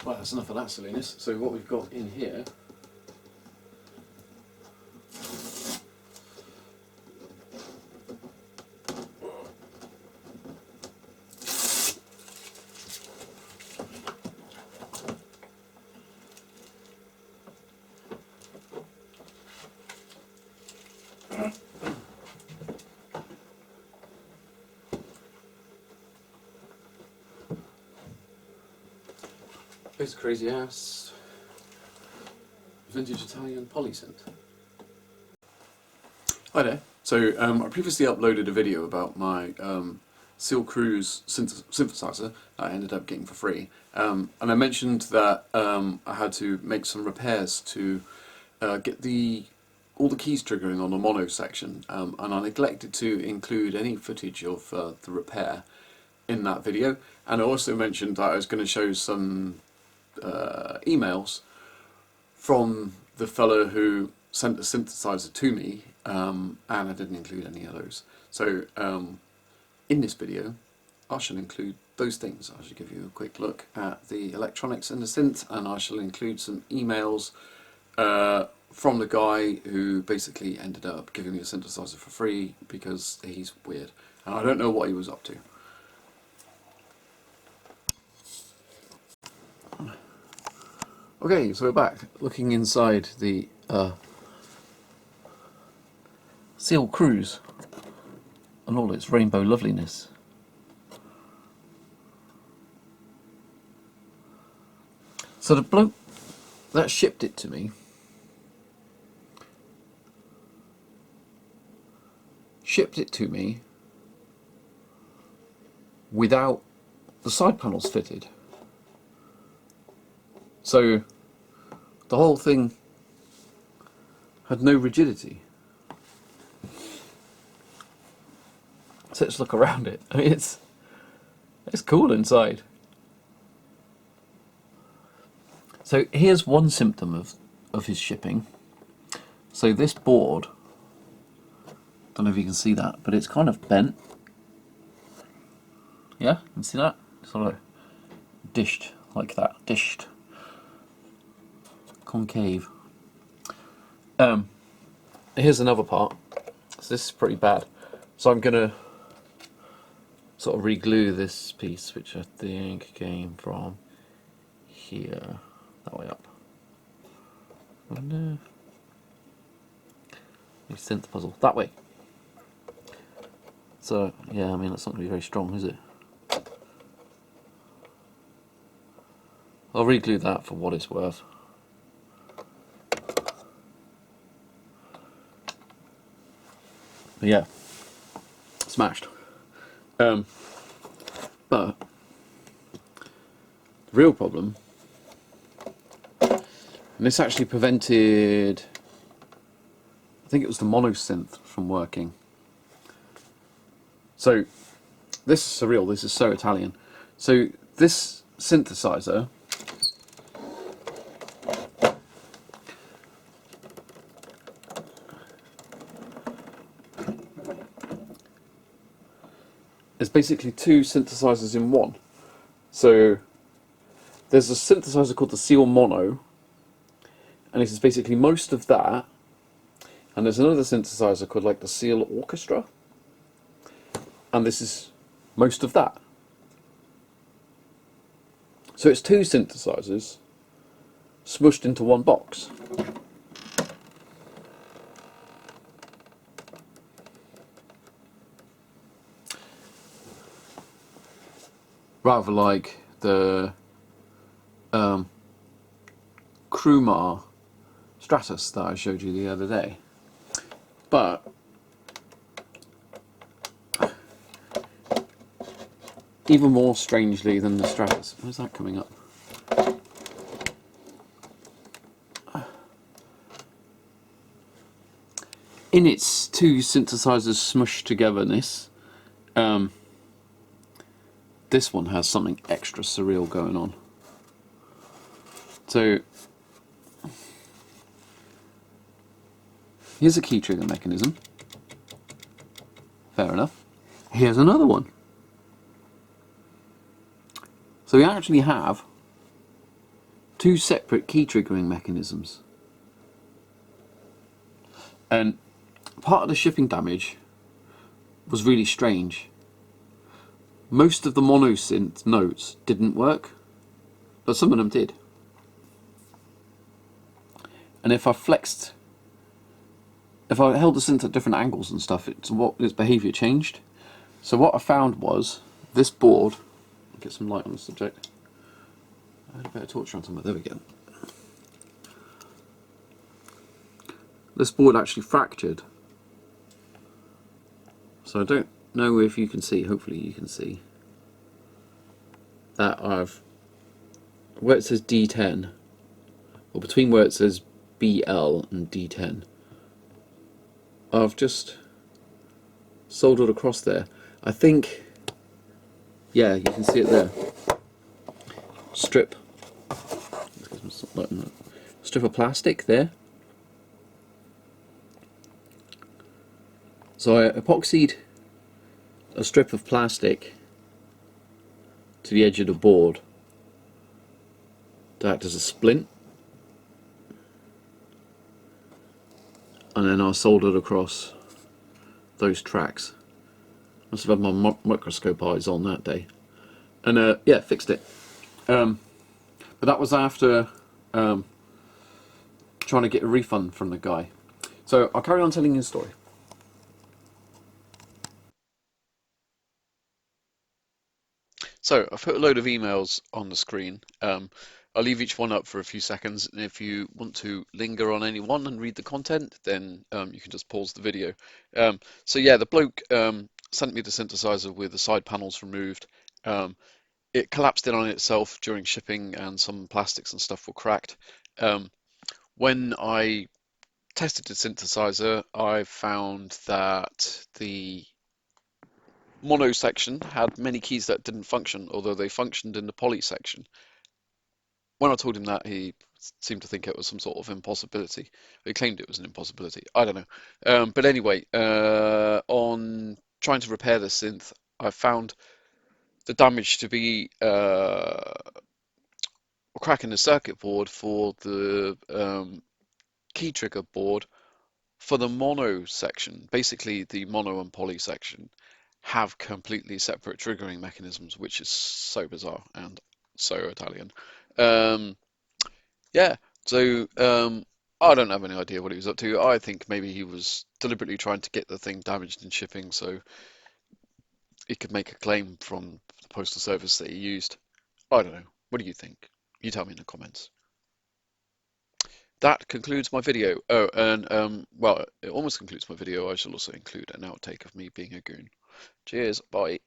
Well, that's enough of that silliness. So what we've got in here is crazy ass vintage Italian polysynth. Hi there. So I previously uploaded a video about my SIEL Cruise synthesizer that I ended up getting for free, and I mentioned that I had to make some repairs to get all the keys triggering on the mono section, and I neglected to include any footage of the repair in that video. And I also mentioned that I was going to show some emails from the fellow who sent the synthesizer to me, and I didn't include any of those. So in this video I shall include those things. I shall give you a quick look at the electronics in the synth, and I shall include some emails from the guy who basically ended up giving me a synthesizer for free because he's weird and I don't know what he was up to. Okay, so we're back looking inside the SIEL Cruise and all its rainbow loveliness. So the bloke that shipped it to me without the side panels fitted. So the whole thing had no rigidity. So let's look around it. I mean, it's cool inside. So here's one symptom of his shipping. So this board, don't know if you can see that, but it's kind of bent. Yeah, you can see that? Sort of dished like that. Dished. Concave. Here's another part. So this is pretty bad. So I'm gonna sort of re-glue this piece, which I think came from here, that way up. And synth puzzle that way. So yeah, I mean that's not gonna be very strong, is it? I'll re-glue that for what it's worth. But yeah, smashed. But the real problem, and this actually prevented, I think it was the mono synth from working. So this is surreal, this is so Italian. So this synthesizer is basically two synthesizers in one. So there's a synthesizer called the SIEL Mono, and this is basically most of that, and there's another synthesizer called like the SIEL Orchestra, and this is most of that. So it's two synthesizers smushed into one box. Rather like the Krumar Stratus that I showed you the other day. But even more strangely than the Stratus, where's that coming up? In its two synthesizers smushed togetherness, this one has something extra surreal going on. So here's a key trigger mechanism. Fair enough. Here's another one. So we actually have two separate key triggering mechanisms. And part of the shipping damage was really strange. Most of the monosynth notes didn't work, but some of them did. And if I held the synth at different angles and stuff, its behaviour changed. So what I found was this board. Get some light on the subject. I had a bit of torch on somewhere. There we go. This board actually fractured. So I don't know if you can see. Hopefully you can see that where it says D10, or between where it says BL and D10, I've just soldered across there. I think, yeah, you can see it there. Strip of plastic there. So I epoxied a strip of plastic to the edge of the board to act as a splint, and then I soldered across those tracks. Must have had my microscope eyes on that day, and yeah, fixed it. But that was after trying to get a refund from the guy. So I'll carry on telling you the story. So I've put a load of emails on the screen. I'll leave each one up for a few seconds, and if you want to linger on any one and read the content, then you can just pause the video. So yeah, the bloke sent me the synthesizer with the side panels removed. It collapsed in on itself during shipping, and some plastics and stuff were cracked. When I tested the synthesizer, I found that the mono section had many keys that didn't function, although they functioned in the poly section. When I told him that, he seemed to think it was some sort of impossibility. He claimed it was an impossibility. I don't know. But anyway, on trying to repair the synth, I found the damage to be a crack in the circuit board for the key trigger board for the mono section. Basically, the mono and poly section have completely separate triggering mechanisms, which is so bizarre and so Italian. Yeah, so I don't have any idea what he was up to. I think maybe he was deliberately trying to get the thing damaged in shipping so he could make a claim from the postal service that he used. I don't know. What do you think? You tell me in the comments. That concludes my video. Oh, and well, it almost concludes my video. I shall also include an outtake of me being a goon. Cheers, bye.